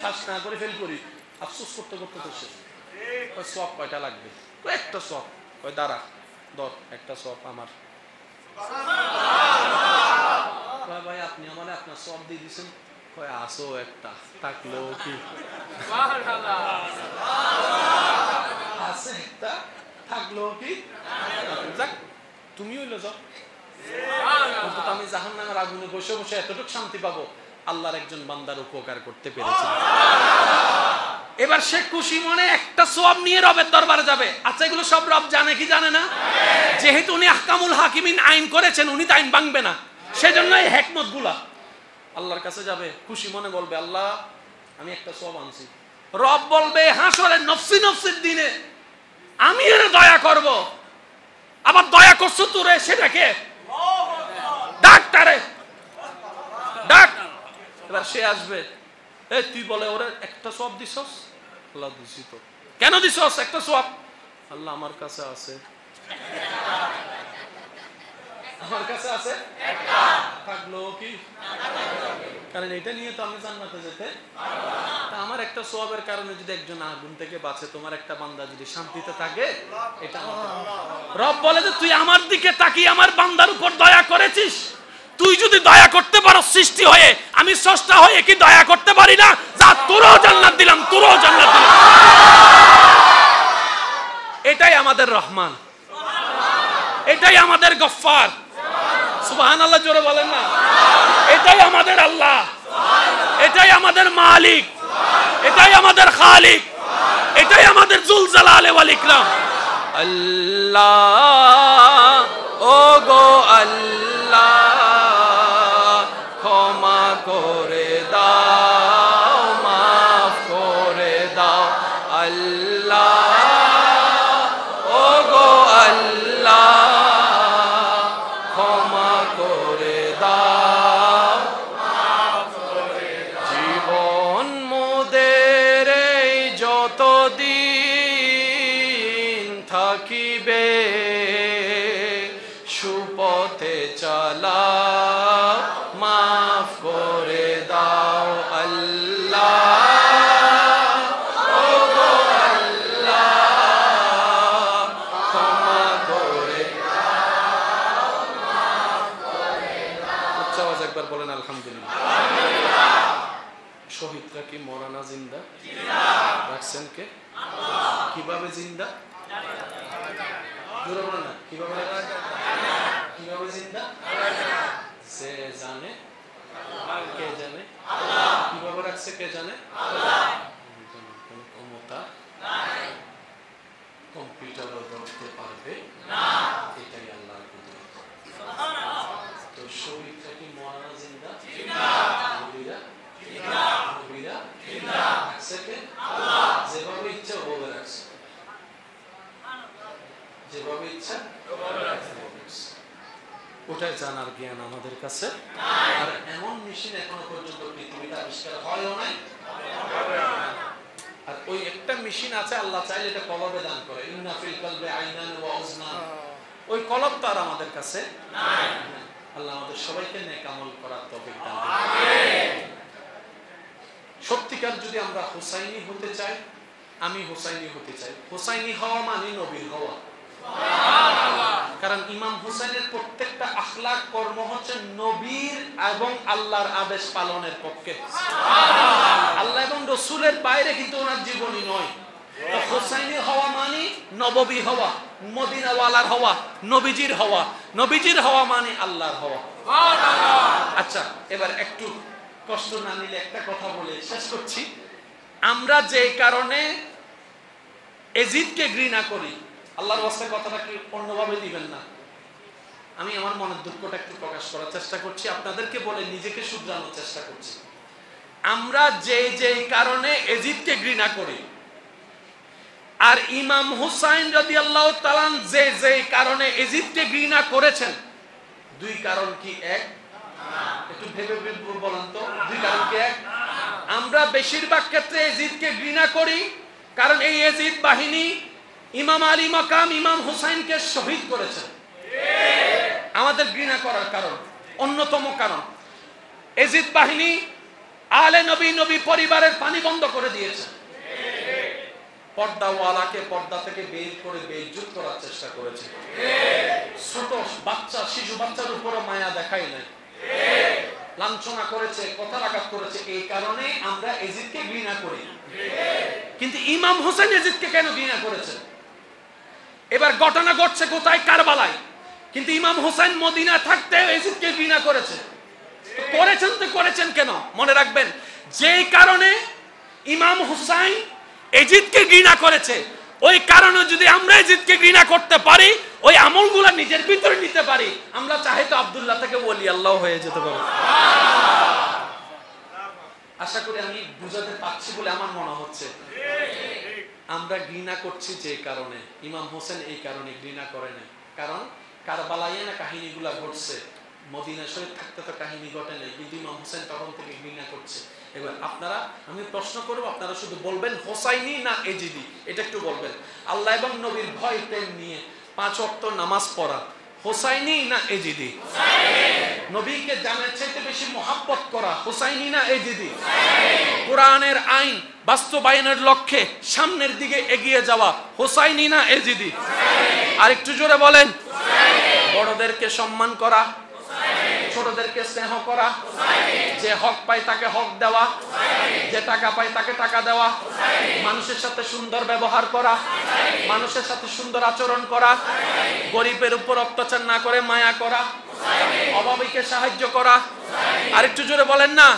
Pass না করে fail করি, আফসোস করতে করতে তো শেষ। সওয়াব কয়টা লাগবে? একটা সওয়াব। কয় দাঁড়া, ধর একটা সওয়াব আমার। কয় ভাই আপনি আমারে আপনার সওয়াব দিয়ে দিয়েছেন? কয় আসো একটা, থাকলো কি আছে একটা, থাকলো কি, যাক তুমি হইলো যাও। অন্তত আমি জাহান্নামের আগুনে বসে বসে এতটুকু শান্তি পাবো, আল্লাহর একজন বান্দার উপকার করতে পেরেছি। এবার সে খুশি মনে একটা সওয়াব নিয়ে রবের দরবারে যাবে। আচ্ছা এগুলো সব রব জানে কি জানে না? যেহেতু উনি আহকামুল হাকিমিন, আইন করেছেন, উনি তো আইন ভাঙবে না, সেজন্য এই হিকমত গুলা আল্লাহর কাছে যাবে, খুশি মনে বলবে আল্লাহ আমি একটা সওয়াব আনছি। রব বলবে হাসরে নফসি নফসির দিনে আমি এর দয়া করব। আবার দয়া করছো তোরে, সেটাকে ডাক্তারে ডাক। এবার সে আসবে, এই তুই বলে ওরে একটা সওয়াব দিছস? আল্লাহ দিছি তো। কেন দিছস একটা সওয়াব? আল্লাহ আমার কাছে আছে, আমার কাছে আছে একটা, থাকলো কি, কারণ এটা নিয়ে তো আমি জান্নাতে যেতে। তা আমার একটা সওয়াবের কারণে যদি একজন আগুন থেকে বাঁচে, তোমার একটা বান্দা যদি শান্তিতে থাকে, এটা রব বলে যে তুই আমার দিকে তাকিয়ে আমার বান্দার উপর দয়া করেছিস। তুই যদি দয়া করতে পারো সৃষ্টি হয়ে, আমি স্রষ্টা হয়ে কি দয়া করতে পারি না? যা তোরও জান্নাত দিলাম, তোরও জান্নাত দিলাম। এটাই আমাদের রহমান, এটাই আমাদের গফফার। সুবহানাল্লাহ জোরে বলেন না। এটাই আমাদের আল্লাহ, এটাই আমাদের মালিক, এটাই আমাদের খালিক, এটাই আমাদের জুল জালালে ওয়াল ইকরাম। আল্লাহ ও গো আল্লাহ ক্ষমা করে দাও, মাফ করে দাও। আল্লাহ ও গো আল্লাহ ক্ষমা করে দাও, জীবন মোদের এই যতদিন থাকিবে সুপথে চালাও, মাফ করে দাও। আল্লাহ ও গো আল্লাহ ক্ষমা করে দাও, মাফ করে দাও। উচ্চ আওয়াজ একবার বলেন আলহামদুলিল্লাহ। শহীদরা কি মরা না জিন্দা? রাখছেন কে? কিভাবে জিন্দা? কিভাবে কিভাবে জিন্দা? সে জানে, কে জানে? কিভাবে রাখছে কে জানে? কোন ক্ষমতা কম্পিউটারও ধরতে পারবে না, এটাই আল্লাহর কুদরত। তো শহীদরা কি মরা না জিন্দা? নবীরা নবীরা রাখছে কে? যেভাবে ইচ্ছা ওভাবে রাখছে, যেভাবে ইচ্ছা ওটাই জানার জ্ঞান আমাদের কাছে। আর এমন মেশিন এখনো পর্যন্ত পৃথিবীতে আবিষ্কার হয়ও নাই। আর ওই একটা মেশিন আছে, আল্লাহ চাইলে এটা কলবে দান করে। ইন্না ফিল কলবে আইনান ওয়া উজনান। ওই কলব তো আর আমাদের কাছে নাই। আল্লাহ আমাদের সবাইকে নেক আমল করার তৌফিক দান করুন। আমিন। সত্যিকার যদি আমরা হুসাইনি হতে চাই, আমি হুসাইনি হতে চাই। হুসাইনি হওয়া মানে নবীর হওয়া। কারণ ইমাম হুসাইনের প্রত্যেকটা আখলাক কর্ম হচ্ছে নবীর এবং আল্লাহর আদেশ পালনের পক্ষে। আল্লাহ এবং রাসূলের বাইরে কিন্তু ওনার জীবনী নয়। তো হুসাইনি হওয়া মানে নববী হওয়া, মদিনাওয়ালার হওয়া, নবীজির হওয়া। নবীজির হওয়া মানে আল্লাহর হওয়া। আচ্ছা এবার একটু কষ্ট না নিলে একটা কথা বলে শেষ করছি। আমরা যে কারণে এজিদকে ঘৃণা করি, আল্লাহর ওয়াস্তে কথাটা কি অন্যভাবে দিবেন না। আমি আমার মনের দুঃখটা একটু প্রকাশ করার চেষ্টা করছি, আপনাদেরকে বলে নিজেকে শুধরানোর চেষ্টা করছি। আমরা যে কারণে এজিদকে ঘৃণা করি, আর ইমাম হুসাইন রাদিয়াল্লাহু তাআলা যে কারণে এজিদকে ঘৃণা করেছেন, দুই কারণ কি এক? একটু ভেবে বলেন তো, দুই কারণ কি এক? আমরা বেশিরভাগ ক্ষেত্রে এজিদকে ঘৃণা করি কারণ এই এজিদ বাহিনী ইমাম আলী মাকাম ইমাম হুসাইনকে শহীদ করেছেন। আমাদের ঘৃণা করার কারণ, অন্যতম কারণ, এজিদ বাহিনী আলে নবী, নবী পরিবারের পানি বন্ধ করে দিয়েছেন। পর্দাওয়ালাকে পর্দা থেকে বের করে বেইজ্জত করার চেষ্টা করেছে। ছোট বাচ্চা, শিশু বাচ্চার উপরও মায়া দেখায় নাই, লাঞ্ছনা করেছে, কথা আঘাত করেছে। এই কারণে আমরা এজিদকে ঘৃণা করি। কিন্তু ইমাম হোসেন এজিদকে কেন ঘৃণা করেছেন? এবার ঘটনা ঘটছে কোথায়? কারবালায়। কিন্তু ইমাম হোসেন মদিনা থাকতে এজিদকে ঘৃণা করেছে। করেছেন তো করেছেন কেন? মনে রাখবেন, যেই কারণে ইমাম হুসাইন এজিদকে ঘৃণা করেছে, ওই কারণে যদি আমরা এজিদকে ঘৃণা করতে পারি, ওই আমলগুলো নিজের ভিতরে নিতে পারি, আমরা চাই তো আব্দুল্লাহ থেকে ওলি আল্লাহ হয়ে যেতে পারি। আশা করি আমি বুঝাতে পারছি বলে আমার মনে হচ্ছে। আমরা ঘৃণা করছি যে কারণে, ইমাম হোসেন এই কারণে ঘৃণা করে না। কারণ কারবালায় না কাহিনীগুলা ঘটছে, মদিনা শরীফ থাকতে তো কাহিনী ঘটে নাই, কিন্তু ইমাম হোসেন তখন থেকে ঘৃণা করছে। এবার আপনারা, আমি প্রশ্ন করব, আপনারা শুধু বলবেন হোসাইনি না এজিদি, এটা একটু বলবেন। আল্লাহ এবং নবীর ভয় প্রেম নিয়ে 5 ওয়াক্ত নামাজ পড়া হোসাইনি না এজিদি? নবীকে জানার চাইতে বেশি মহাব্বত করা হোসাইনি না এজিদি? কোরআনের আইন বাস্তবায়নের লক্ষ্যে সামনের দিকে এগিয়ে যাওয়া হোসাইনি না এজিদি? আর একটু জোরে বলেন। বড়দেরকে সম্মান করা, ছোটদেরকে স্নেহ করা, যে হক পায় তাকে হক দেওয়া, যে টাকা পায় তাকে টাকা দেওয়া, মানুষের সাথে সুন্দর ব্যবহার করা, মানুষের সাথে সুন্দর আচরণ করা, গরিবের উপর অত্যাচার না করে মায়া করা, অভাবীকে সাহায্য করা। আরেকটু জোরে বলেন না।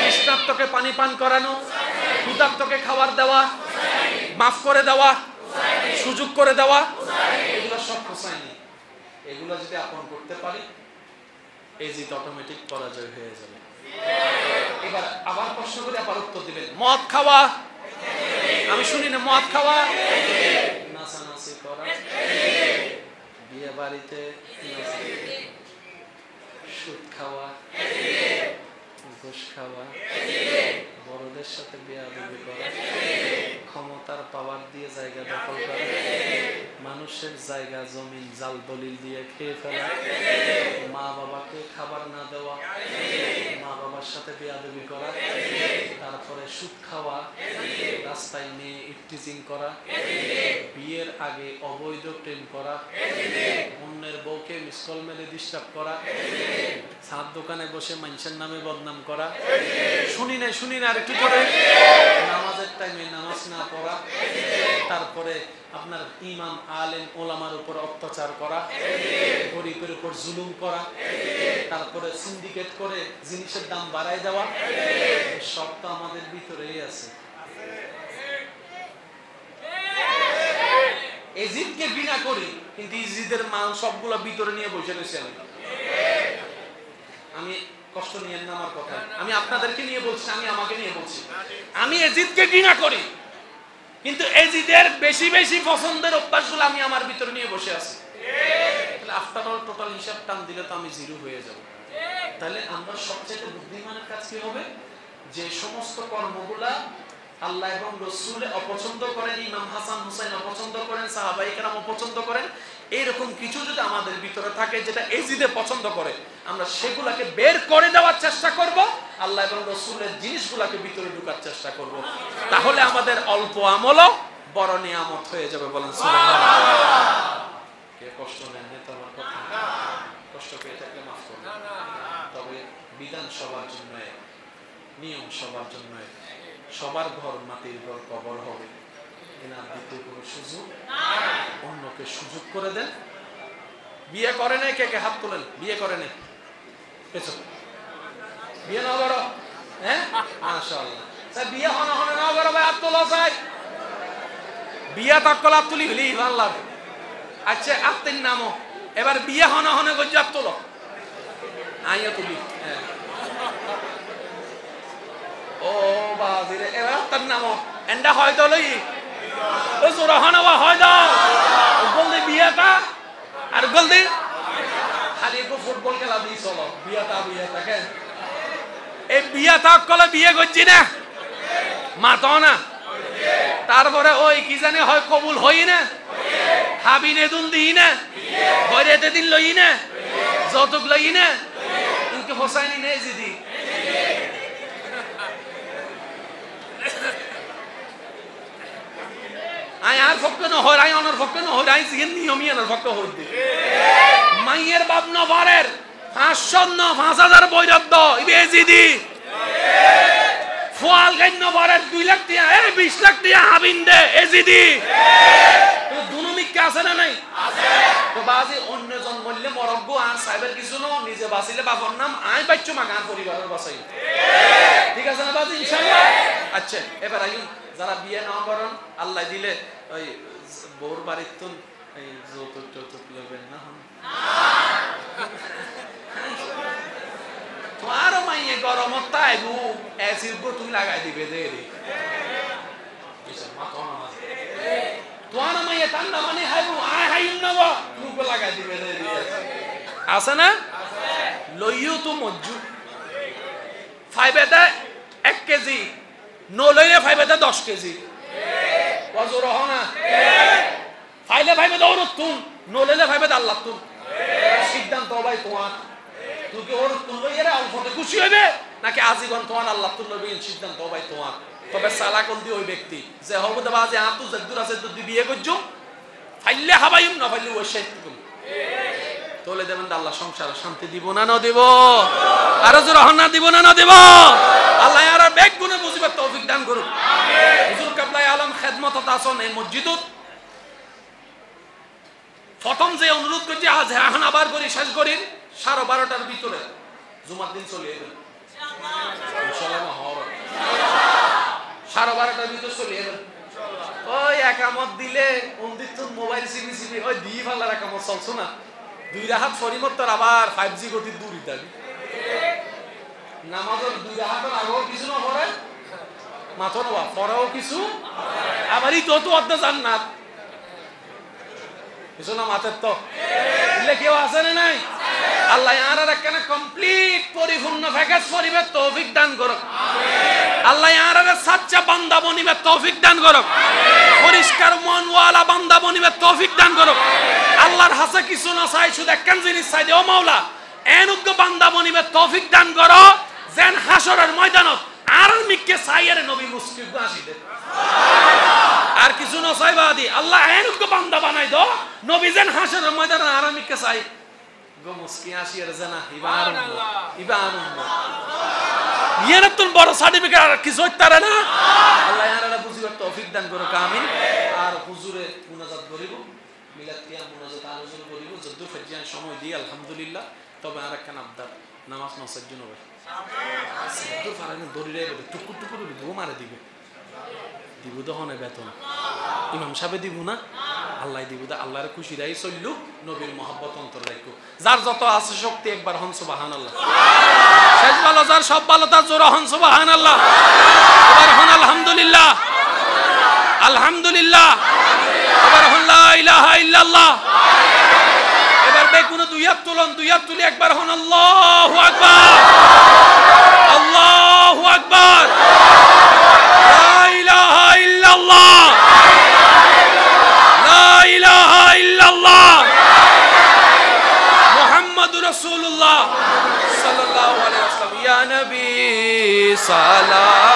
তৃষ্ণার্তকে পানি পান করানো, ক্ষুধার্তকে খাবার দেওয়া, মাফ করে দেওয়া, সুযোগ করে দেওয়া, এগুলো সব হোসাইনি। এগুলো যদি আপন করতে পারি, এজিদ অটোমেটিক পরাজয় হয়ে যাবে। এবার আবার প্রশ্ন করে আবার উত্তর দিবেন। মদ খাওয়া, আমি শুনি না মদ খাওয়া, নাচানাচি করা, বিয়ে বাড়িতে সুদ খাওয়া, ঘুষ খাওয়া, বড়দের সাথে বেয়াদবি করা, ক্ষমতার পাওয়ার দিয়ে জায়গা দখল করা, মানুষের জায়গা জমিন জাল দলিল দিয়ে খেয়ে ফেলা, মা বাবাকে খাবার না দেওয়া, মা বাবার সাথে বেয়াদবি করা, তারপরে সুদ খাওয়া, রাস্তায় নিয়ে ইফটিজিং করা, বিয়ের আগে অবৈধ প্রেম করা, অন্যের বউকে মিসকল মেরে ডিস্টার্ব করা, ছাদ দোকানে বসে মানুষের নামে বদনাম করা, শুনি না আর একটু করে নামাজের টাইমে নামাজ না পড়া, তারপরে আপনার ইমাম আলেম ওলামার উপর অত্যাচার করা, গরিবের উপর জুলুম করা, তারপরে সিন্ডিকেট করে জিনিসের দাম বাড়ায় দেওয়া, সব তো আমাদের ভিতরেই আছে। এজিদকে ঘৃণা করি, কিন্তু এজিদের মান সবগুলো ভিতরে নিয়ে বসে রয়েছে। আমি কষ্ট নিয়েন না আমার কথা, আমি আপনাদেরকে নিয়ে বলছি, আমি আমাকে নিয়ে বলছি। আমি এজিদকে ঘৃণা করি, কিন্তু এজিদের বেশি বেশি পছন্দের অভ্যাসগুলো আমি আমার ভিতরে নিয়ে বসে আছি। তাহলে আফটার অল টোটাল হিসাব টান দিলে তো আমি জিরো হয়ে যাব। তাহলে আমরা সবচেয়ে বুদ্ধিমানের কাজ কি হবে? যে সমস্ত কর্মগুলা আল্লাহ এবং রাসূল অপছন্দ করেন, ইমাম হাসান হুসাইন অপছন্দ করেন, সাহাবায়ে কেরাম অপছন্দ করেন, এইরকম কিছু যদি আমাদের ভিতরে থাকে যেটা এজিদে পছন্দ করে, আমরা সেগুলাকে বের করে দেওয়ার চেষ্টা করব, আল্লাহ এবং রাসূলের জিনিসগুলোকে ভিতরে ঢোকার চেষ্টা করব। তাহলে আমাদের অল্প আমলও বড় নিয়ামত হয়ে যাবে। বলেন সুবহানাল্লাহ। কে কষ্ট নেন না তো আমার কথা? কষ্ট পেয়ে থাকলে মাফ করবেন। তবে বিধান সবার জন্য, নিয়ম সবার জন্য, সবার ঘর মাটির ঘর কবর হবে, এনার দিতে কোনো সুযোগ অন্যকে সুযোগ করে দেন। বিয়ে করে নাই কে কে হাত তোলেন? বিয়ে করে নাই পেছন বিয়ে না করো? হ্যাঁ, মাশাআল্লাহ। স্যার বিয়ে হনা না করো ভাই, হাত তোলা চাই। বিয়ে তাকল হাত তুলি হলি ভালো লাগে। আচ্ছা আত্মের নামও এবার বিয়ে হনা করছে, হাত তোলো, আইয়া তুলি। হ্যাঁ, ও বাজিরে এবার তার নাম এন্ডা হয়তো লই ও সুরহানাওয়া হয় দাও বলদি বিয়াটা আর বলদি খালি একটু ফুটবল খেলা দিয়ে চলো। বিয়াটা কেন এই বিয়াটা কলে বিয়ে করছি না মাতো না, তারপরে ওই কি জানি হয় কবুল হই না, হাবি নেদুন দিই না, বইরেতে দিন লই না, যৌতুক লই না, কিন্তু হোসাইনি নেই জিদি। আই আর পক্ষে ন হয় আই অনর পক্ষে ন হয় আই জিন নিয়মই অনর পক্ষে হই দে মাইয়ের বাপ নবারের 500 ন 5000 বৈরদ্দ ইবেজিদি ফুয়াল গাইন নবারের 2 লাখ টিয়া 20 লাখ টিয়া হাবিন দে এজিদি তো দুনুমিক কে আছে না নাই আছে তো বাজি অন্যজন বললে মরগ্গ আর সাহেবের কিছু ন নিজে বাঁচিলে বাবার নাম আই বাচ্চু মাগান পরিবারের বাঁচাই ঠিক আছে না বাজি ইনশাআল্লাহ আচ্ছা এবার আইন যারা বিয়ে না করেন আল্লাহ দিলে ওই বউর বাড়ির তুন এই যৌতুক লবেন না তোমারও মাইয়ে গরমত তাইবু এসির গো তুই লাগাই দিবে দে রে তোমার মাইয়ে ঠান্ডা মানে হাইবু আই হাইম না বা তুই গো লাগাই দিবে দে রে আছে না লইও তো মজ্জু ফাইবেতে 1 কেজি নো লইলে ফাইবেতে 10 কেজি ওয়াজুর হনা ফাইলে ফাইবে দৌড় তুম নো লইলে ফাইবে আল্লাহ তুম সিদ্ধান্ত ভাই তোমার তুই কি ওর তুম লইরে অল্পতে খুশি হইবে নাকি আজীবন তোমার আল্লাহ তুম লইবে সিদ্ধান্ত ভাই তোমার তবে সালাকল দি ওই ব্যক্তি যে হবতে বাজে আতু জদ্দুর আছে যদি বিয়ে করছো ফাইলে হাবাইম না ফাইলে ওই শেষ তুমি তোলে দেবেন আল্লাহ সংসারে শান্তি দিব না না দিব আর জোর হনা দিব না না দিব আল্লাহ আর বেগ গুণে বুঝিবে তৌফিক দান করুন আমিন হুজুর কাবলাই আলম খেদমত তাসন এই মসজিদত প্রথম যে অনুরোধ করছি আজ এখন আবার করি শেষ করি 12:30টার ভিতরে জুমার দিন চলে যাবে ইনশাআল্লাহ হবে 12:30টার ভিতরে চলে যাবে ওই একামত দিলে অন্দিত মোবাইল সিবি ওই দি ভালো একামত চলছ না 2 রাহাত ফরিমত তোর আবার 5G গতির দূরই দাবি নামাজের 2 রাহাতের আগেও কিছু না পড়ে মাথা নবা পড়াও কিছু আবারই তো অর্ধ জান্নাত কিছু না মাথার তো বললে কেউ আছে না নাই আল্লাহ আর একখানে কমপ্লিট পরিপূর্ণ প্যাকেজ পরিবে তৌফিক দান করুক আল্লাহ আর সাচ্চা বান্দা বনিবে তৌফিক দান করুক পরিষ্কার মনওয়ালা বান্দা বনিবে তৌফিক দান করুক আল্লাহর হাসে কিছু না চাই শুধু একখান জিনিস চাই দে ও মাওলা এনুগ্য বান্দা বনিবে তৌফিক দান করো যেন হাসরের ময়দানত আর মিককে চাইয়ারে নবী মুসকিব আসি দে আর কিছু না চাইবা দি আল্লাহ এনুগ্য বান্দা বানাই দাও নবী যেন হাসরের ময়দানে আর মিককে চাই গো মুসকি আসিয়ারে জানা ইবান ইয়ার তুন বড় সার্টিফিকেট আর কিছু হইতারে না আল্লাহ ইয়ারা বুঝিবার তৌফিক দান করো আমিন আর হুজুরে মুনাজাত করিব মিলাদ কিয়াম মুনাজাত আলোচনা করিব যদ্দ ফজিয়ান সময় দি আলহামদুলিল্লাহ তবে আর একখান আবদার নামাজ নসার জন্য হবে আমিন যদ্দ ফারানে দড়িরে বলে টুকুর টুকুর দিব মারে দিবে দিব দহনে বেতন ইমাম সাহেব দিব না আল্লাহ দিব দা আল্লাহর খুশি রাই চললু নবীর মহব্বত অন্তর রাখো যার যত আছে শক্তি একবার হন সুবহানাল্লাহ শেষ ভালো যার সব ভালো তার জোরে হন সুবহানাল্লাহ এবার হন আলহামদুলিল্লাহ আলহামদুলিল্লাহ এবার হন লা ইলাহা ইল্লাল্লাহ এবার বেগুনো দুই হাত তুলি একবার হন আল্লাহু আকবার আল্লাহু আকবার লা ইলাহা ইল্লাল্লাহ লা ইলাহা ইল্লাল্লাহ মুহাম্মাদুর রাসূলুল্লাহ সাল্লাল্লাহু আলাইহি ওয়াসাল্লাম ইয়া নবী সালাম